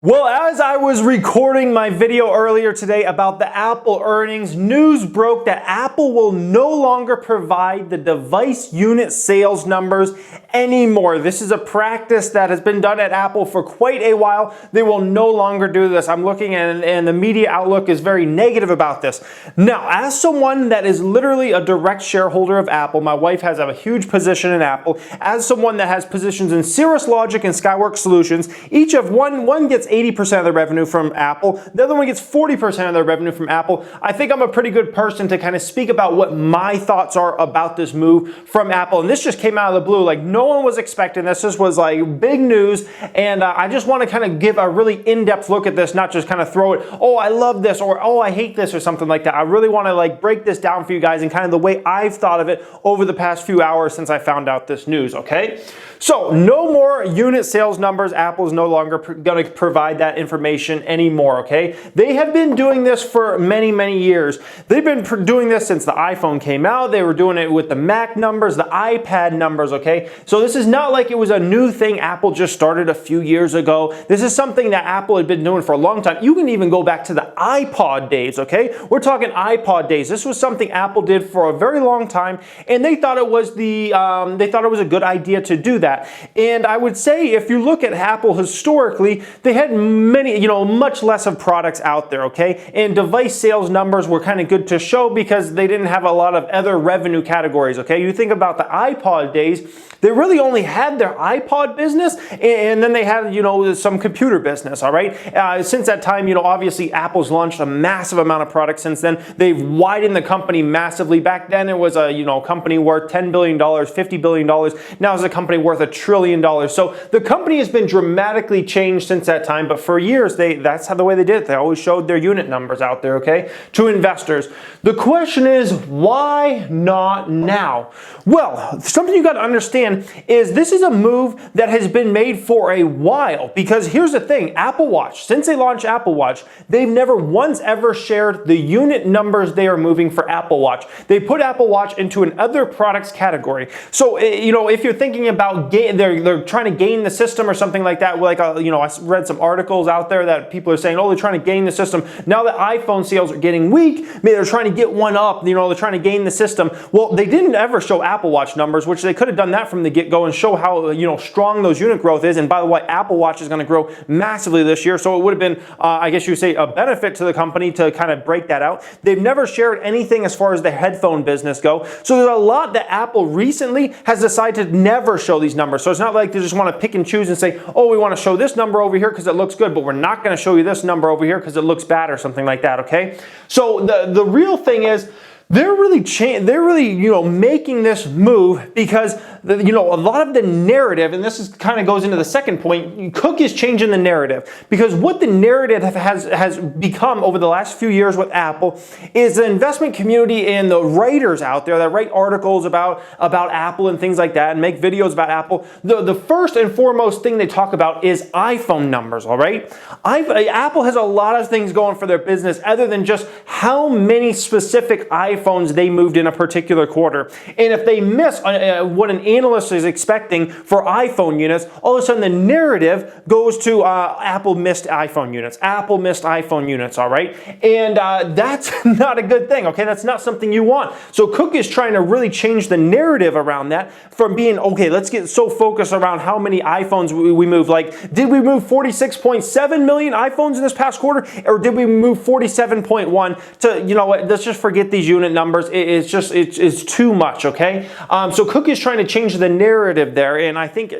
Well, as I was recording my video earlier today about the Apple earnings, news broke that Apple will no longer provide the device unit sales numbers anymore. This is a practice that has been done at Apple for quite a while. They will no longer do this. I'm looking at and the media outlook is very negative about this. Now, as someone that is literally a direct shareholder of Apple, my wife has a huge position in Apple. As someone that has positions in Cirrus Logic and Skyworks Solutions, each of one gets 80% of the revenue from Apple. The other one gets 40% of their revenue from Apple. I think I'm a pretty good person to kind of speak about what my thoughts are about this move from Apple. And this just came out of the blue. Like, no one was expecting this. This was like big news. And I just want to kind of give a really in-depth look at this, not just kind of throw it, oh, I love this, or oh, I hate this, or something like that. I really want to like break this down for you guys and kind of the way I've thought of it over the past few hours since I found out this news, okay? So no more unit sales numbers. Apple is no longer going to provide that information anymore, okay? They have been doing this for many, many years. They've been doing this since the iPhone came out. They were doing it with the Mac numbers, the iPad numbers, okay? So this is not like it was a new thing Apple just started a few years ago. This is something that Apple had been doing for a long time. You can even go back to the iPod days, okay? We're talking iPod days. This was something Apple did for a very long time, and they thought it was a good idea to do that. And I would say if you look at Apple historically, they had much less of products out there, okay? And device sales numbers were kind of good to show because they didn't have a lot of other revenue categories, okay? You think about the iPod days, they really only had their iPod business and then they had, some computer business, all right? Since that time, obviously Apple's launched a massive amount of products since then. They've widened the company massively. Back then it was a, company worth $10 billion, $50 billion. Now it's a company worth $1 trillion. So the company has been dramatically changed since that time, but for years, that's how the way they did it. They always showed their unit numbers out there, okay, to investors. The question is, why not now? Well, something you got to understand is this is a move that has been made for a while, because here's the thing, Apple Watch, since they launched Apple Watch, they've never once ever shared the unit numbers they are moving for Apple Watch. They put Apple Watch into an other products category. So, if you're thinking about they're trying to game the system or something like that. Like, I read some articles out there that people are saying, oh, they're trying to game the system. Now that iPhone sales are getting weak, maybe they're trying to get one up, they're trying to game the system. Well, they didn't ever show Apple Watch numbers, which they could have done that from the get-go and show how, strong those unit growth is. And by the way, Apple Watch is going to grow massively this year. So it would have been, I guess you would say, a benefit to the company to kind of break that out. They've never shared anything as far as the headphone business go. So there's a lot that Apple recently has decided to never show these numbers. So it's not like they just want to pick and choose and say, oh, we want to show this number over here because it looks good, but we're not going to show you this number over here because it looks bad or something like that, okay? So the real thing is, they're really making this move because a lot of the narrative, and this is kind of goes into the second point, Cook is changing the narrative, because what the narrative has become over the last few years with Apple is the investment community and the writers out there that write articles about Apple and things like that and make videos about Apple. The first and foremost thing they talk about is iPhone numbers, all right? Apple has a lot of things going for their business other than just how many specific iPhones they moved in a particular quarter. And if they miss what an analyst is expecting for iPhone units, all of a sudden the narrative goes to Apple missed iPhone units. Apple missed iPhone units, all right? And that's not a good thing, okay? That's not something you want. So Cook is trying to really change the narrative around that from being, okay, let's get so focused around how many iPhones we moved. Like, did we move 46.7 million iPhones in this past quarter? Or did we move 47.1 to, let's just forget these unit numbers. It's too much, okay? So Cook is trying to change the narrative there, and I think,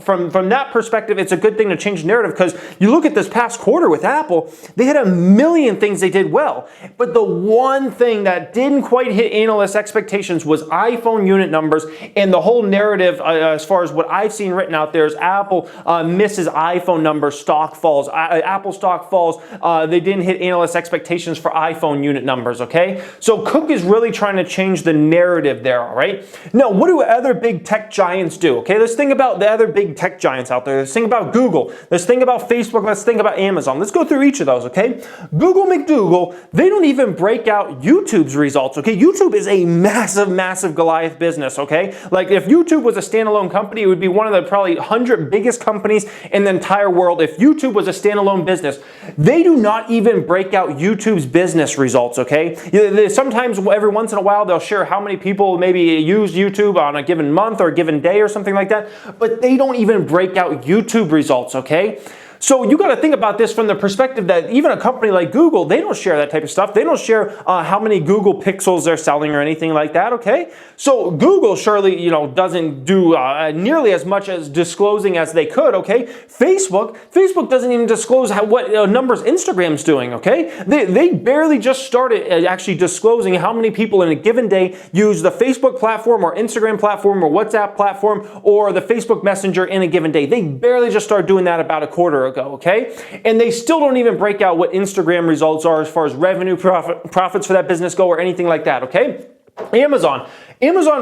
from that perspective, it's a good thing to change the narrative, because you look at this past quarter with Apple, they had a million things they did well, but the one thing that didn't quite hit analysts' expectations was iPhone unit numbers, and the whole narrative, as far as what I've seen written out there, is Apple misses iPhone numbers, stock falls, Apple stock falls, they didn't hit analysts' expectations for iPhone unit numbers, okay? So Cook is is really trying to change the narrative there, all right? Now, what do other big tech giants do? Okay, let's think about the other big tech giants out there. Let's think about Google. Let's think about Facebook. Let's think about Amazon. Let's go through each of those, okay? Google McDougal, they don't even break out YouTube's results, okay? YouTube is a massive, massive Goliath business, okay? Like if YouTube was a standalone company, it would be one of the probably 100 biggest companies in the entire world. If YouTube was a standalone business, they do not even break out YouTube's business results, okay? Sometimes every once in a while they'll share how many people maybe use YouTube on a given month or a given day or something like that, but they don't even break out YouTube results, okay? So you got to think about this from the perspective that even a company like Google, they don't share that type of stuff. They don't share how many Google Pixels they're selling or anything like that, okay? So Google surely, doesn't do nearly as much as disclosing as they could, okay? Facebook doesn't even disclose what numbers Instagram's doing, okay? They barely just started actually disclosing how many people in a given day use the Facebook platform or Instagram platform or WhatsApp platform or the Facebook Messenger in a given day. They barely just started doing that about a quarter ago, okay? And they still don't even break out what Instagram results are as far as revenue profits for that business go or anything like that, okay? Amazon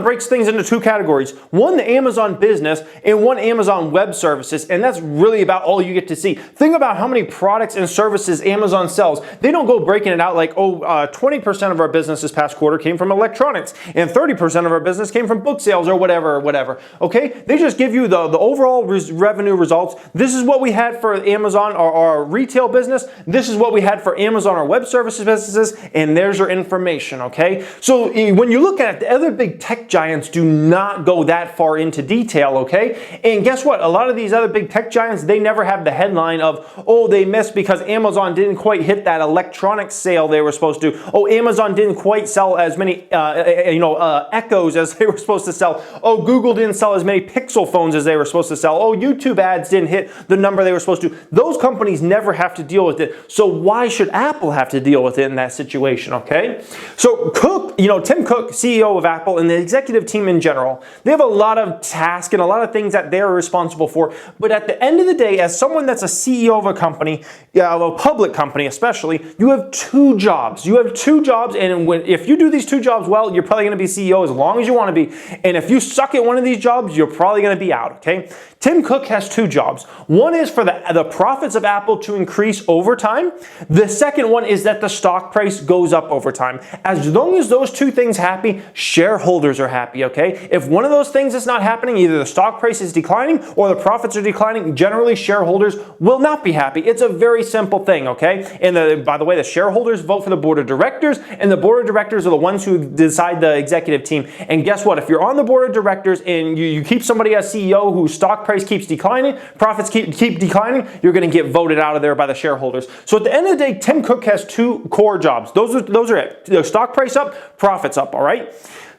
breaks things into two categories. One, the Amazon business, and one, Amazon Web Services, and that's really about all you get to see. Think about how many products and services Amazon sells. They don't go breaking it out like, 20% of our business this past quarter came from electronics, and 30% of our business came from book sales or whatever, okay? They just give you the overall revenue results. This is what we had for Amazon, our retail business. This is what we had for Amazon, our web services businesses, and there's your information, okay? So when you look at the other big tech giants do not go that far into detail, okay? And guess what? A lot of these other big tech giants, they never have the headline of, oh, they missed because Amazon didn't quite hit that electronics sale they were supposed to. Oh, Amazon didn't quite sell as many, Echoes as they were supposed to sell. Oh, Google didn't sell as many Pixel phones as they were supposed to sell. Oh, YouTube ads didn't hit the number they were supposed to. Those companies never have to deal with it. So why should Apple have to deal with it in that situation, okay? So Tim Cook, CEO of Apple, and the executive team in general, they have a lot of tasks and a lot of things that they're responsible for. But at the end of the day, as someone that's a CEO of a company, of a public company especially, you have two jobs. You have two jobs, and if you do these two jobs well, you're probably going to be CEO as long as you want to be. And if you suck at one of these jobs, you're probably going to be out, okay? Tim Cook has two jobs. One is for the profits of Apple to increase over time. The second one is that the stock price goes up over time. As long as those two things happen, shareholders are happy, okay? If one of those things is not happening, either the stock price is declining or the profits are declining, generally shareholders will not be happy. It's a very simple thing, okay? And by the way, the shareholders vote for the board of directors, and the board of directors are the ones who decide the executive team. And guess what? If you're on the board of directors and you keep somebody as CEO whose stock price keeps declining, profits keep declining, you're going to get voted out of there by the shareholders. So at the end of the day, Tim Cook has two core jobs. Those are it. The stock price up, profits up, all right?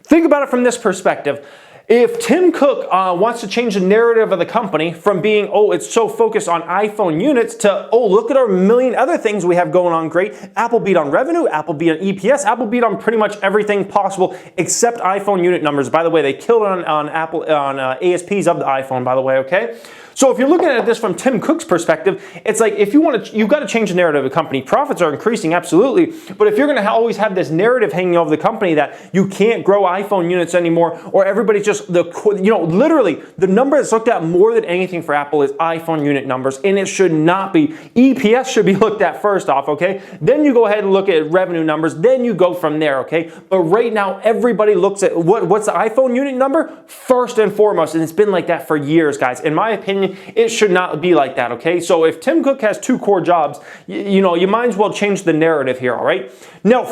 Think about it from this perspective. If Tim Cook wants to change the narrative of the company from being, oh, it's so focused on iPhone units to, oh, look at our million other things we have going on great. Apple beat on revenue, Apple beat on EPS, Apple beat on pretty much everything possible except iPhone unit numbers. By the way, they killed on Apple on ASPs of the iPhone, by the way, okay? So if you're looking at this from Tim Cook's perspective, it's like if you've got to change the narrative of the company. Profits are increasing, absolutely, but if you're going to always have this narrative hanging over the company that you can't grow iPhone units anymore, or everybody's just literally the number that's looked at more than anything for Apple is iPhone unit numbers, and it should not be. EPS should be looked at first off, okay? Then you go ahead and look at revenue numbers, then you go from there, okay? But right now, everybody looks at what's the iPhone unit number first and foremost, and it's been like that for years, guys. In my opinion, it should not be like that, okay? So if Tim Cook has two core jobs, you might as well change the narrative here, all right? Now,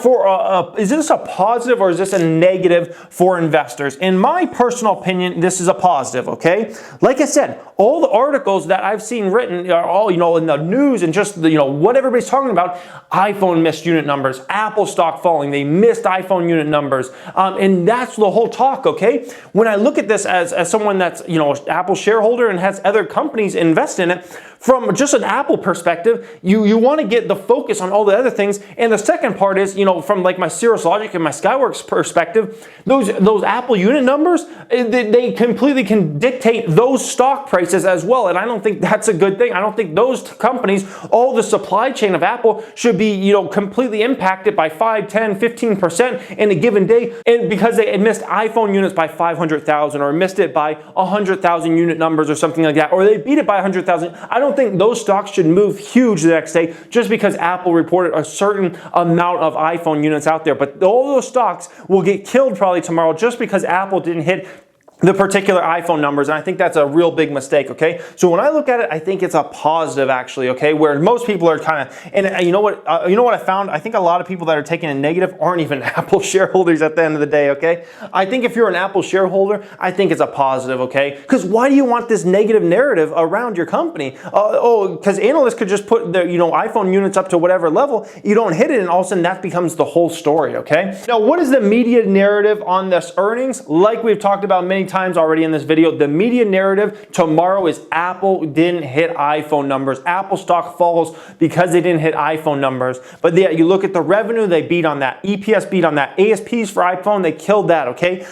is this a positive or is this a negative for investors? In my personal opinion, this is a positive, okay? Like I said, all the articles that I've seen written are all, in the news and just, what everybody's talking about. iPhone missed unit numbers, Apple stock falling, they missed iPhone unit numbers, and that's the whole talk, okay? When I look at this as someone that's, Apple shareholder and has other companies invest in it, from just an Apple perspective, you want to get the focus on all the other things. And the second part is, from like my Cirrus Logic and my Skyworks perspective, those Apple unit numbers, they completely can dictate those stock prices as well. And I don't think that's a good thing. I don't think those companies, all the supply chain of Apple should be, completely impacted by 5, 10, 15% in a given day. And because they missed iPhone units by 500,000 or missed it by 100,000 unit numbers or something like that, or they beat it by 100,000. I don't think those stocks should move huge the next day just because Apple reported a certain amount of iPhone units out there. But all those stocks will get killed probably tomorrow just because Apple didn't hit the particular iPhone numbers, and I think that's a real big mistake, okay? So when I look at it, I think it's a positive actually, okay? Where most people are kind of, and you know what I found? I think a lot of people that are taking a negative aren't even Apple shareholders at the end of the day, okay? I think if you're an Apple shareholder, I think it's a positive, okay? Because why do you want this negative narrative around your company? Because analysts could just put their, iPhone units up to whatever level, you don't hit it, and all of a sudden that becomes the whole story, okay? Now, what is the media narrative on this earnings? Like we've talked about many times already in this video, the media narrative tomorrow is Apple didn't hit iPhone numbers. Apple stock falls because they didn't hit iPhone numbers. But yeah, you look at the revenue, they beat on that. EPS beat on that. ASPs for iPhone, they killed that, okay?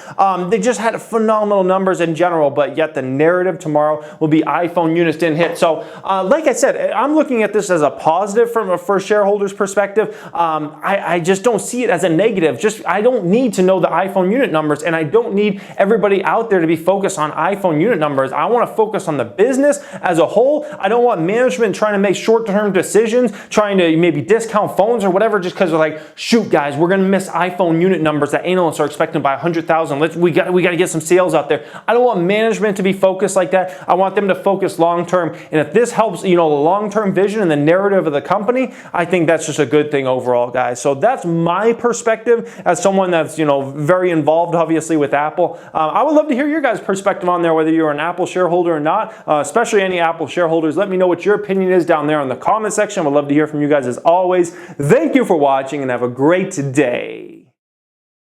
They just had phenomenal numbers in general, but yet the narrative tomorrow will be iPhone units didn't hit. So like I said, I'm looking at this as a positive from a shareholder's perspective. I just don't see it as a negative. I don't need to know the iPhone unit numbers, and I don't need everybody out there to be focused on iPhone unit numbers. I want to focus on the business as a whole. I don't want management trying to make short-term decisions, trying to maybe discount phones or whatever, just because they're like, shoot guys, we're going to miss iPhone unit numbers that analysts are expecting by 100,000. We got to get some sales out there. I don't want management to be focused like that. I want them to focus long-term. And if this helps, the long-term vision and the narrative of the company, I think that's just a good thing overall, guys. So that's my perspective as someone that's, very involved, obviously, with Apple. I would love to hear your guys' perspective on there, whether you're an Apple shareholder or not, especially any Apple shareholders. Let me know what your opinion is down there in the comment section. I would love to hear from you guys as always. Thank you for watching and have a great day.